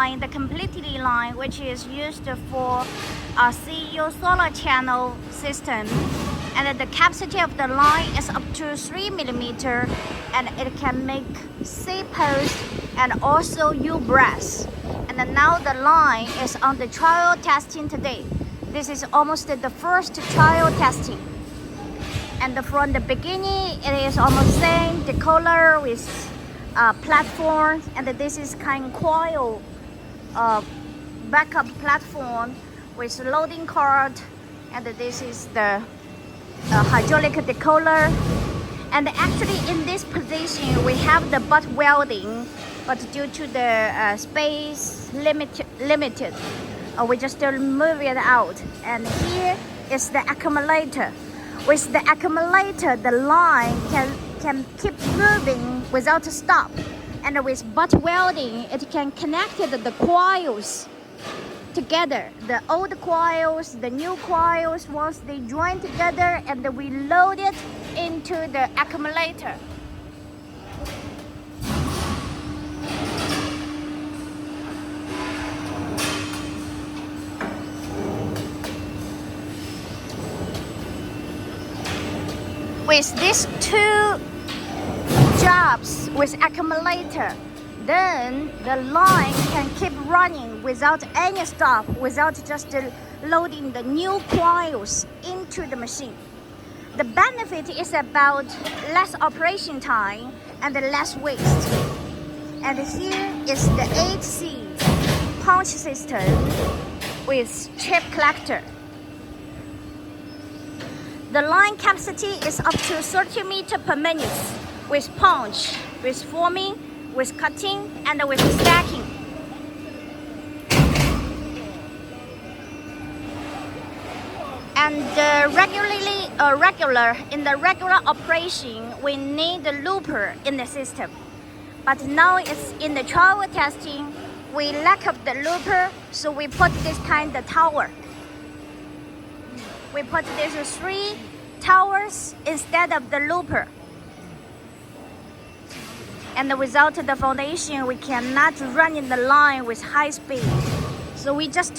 line, the completely line, which is used for a CU solar channel system. And the capacity of the line is up to 3 millimeter, and it can make C post and also U brass. And now the line is on the trial testing today. This is almost the first trial testing. And from the beginning, it is almost same, the color with platform, and this is kind of coil backup platform with loading card, and this is the hydraulic decoller. And actually in this position we have the butt welding, but due to the space limited, we just move it out. And here is the accumulator. With the accumulator, the line can keep moving without a stop. And with butt welding, it can connect the coils together. The old coils, the new coils, once they join together, and we load it into the accumulator. With these two jobs with accumulator, then the line can keep running without any stop, without just loading the new coils into the machine. The benefit is about less operation time and less waste. And here is the 8C punch system with chip collector. The line capacity is up to 30 meters per minute with punch, with forming, with cutting, and with stacking. And in the regular operation, we need the looper in the system. But now it's in the trial testing, we lack of the looper, so we put this kind of tower. We put these 3 towers instead of the looper. And without the foundation, we cannot run in the line with high speed. So we just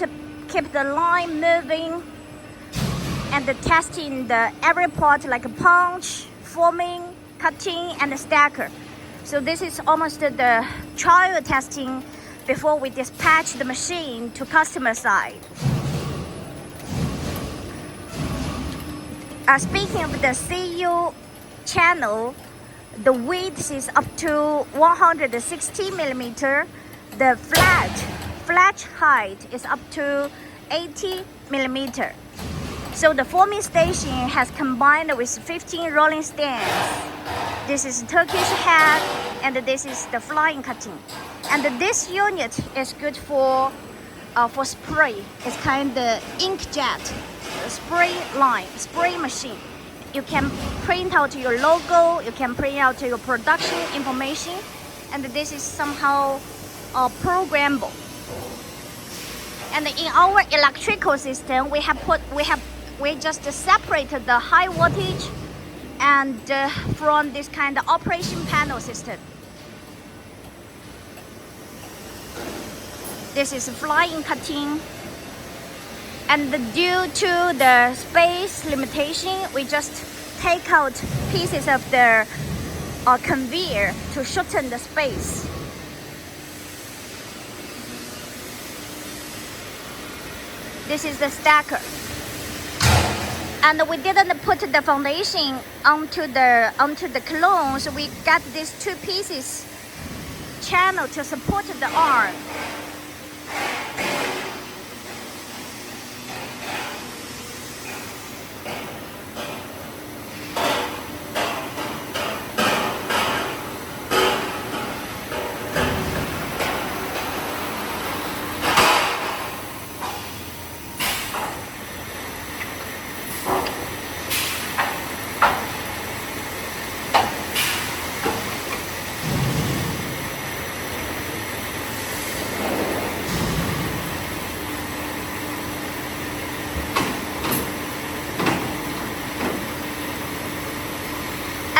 keep the line moving and testing every part like a punch, forming, cutting, and stacker. So this is almost the trial testing before we dispatch the machine to customer side. Speaking of the CU channel, the width is up to 160 millimeter. The flat height is up to 80 millimeter. So the forming station has combined with 15 rolling stands. This is Turkish head, and this is the flying cutting. And this unit is good for spray. It's kind of inkjet spray line, spray machine. You can print out your logo, you can print out your production information, and this is somehow programmable. And in our electrical system, we just separated the high voltage and from this kind of operation panel system. This is flying cutting. And due to the space limitation, we just take out pieces of the conveyor to shorten the space. This is the stacker. And we didn't put the foundation onto the clone, so we got these 2 pieces channel to support the arm.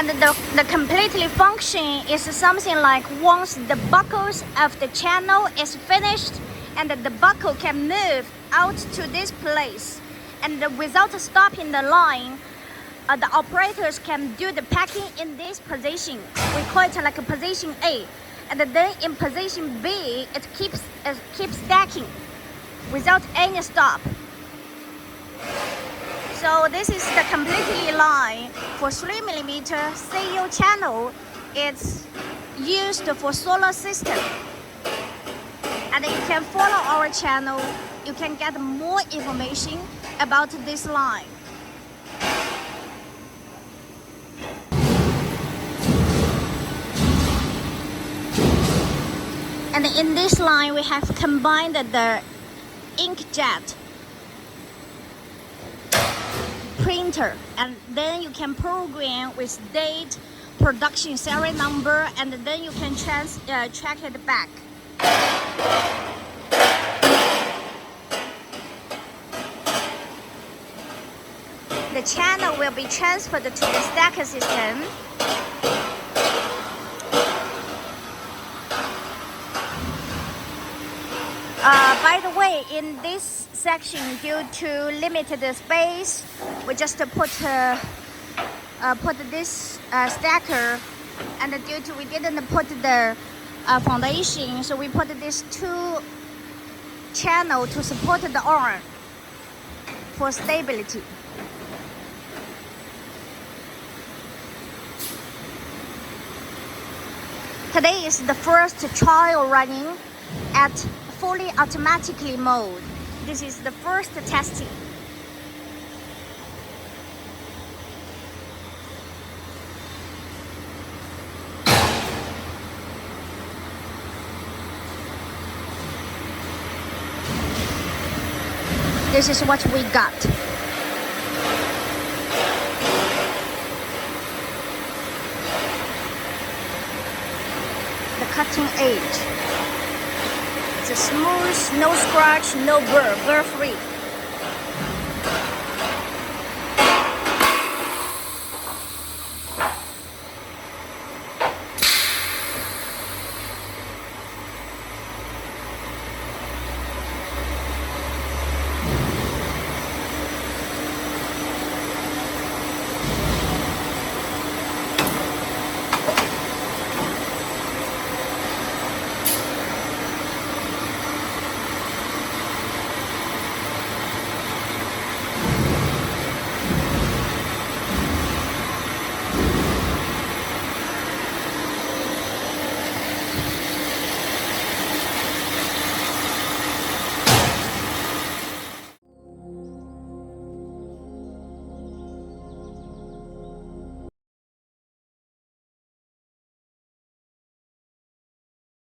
And the completely function is something like once the buckles of the channel is finished and the buckle can move out to this place, and without stopping the line, the operators can do the packing in this position. We call it like a position A, and then in position B it keeps stacking without any stop. So this is the completely line for 3mm CU channel. It's used for solar system. And you can follow our channel. You can get more information about this line. And in this line, we have combined the inkjet printer, and then you can program with date, production serial number, and then you can track it back. The channel will be transferred to the stacker system. By the way, in this section, due to limited space, we just put this stacker, and due to we didn't put the foundation, so we put this 2 channel to support the arm for stability. Today is the first trial running at fully automatically mode. This is the first testing. This is what we got. The cutting edge. It's a smooth, no scratch, no burr, burr free.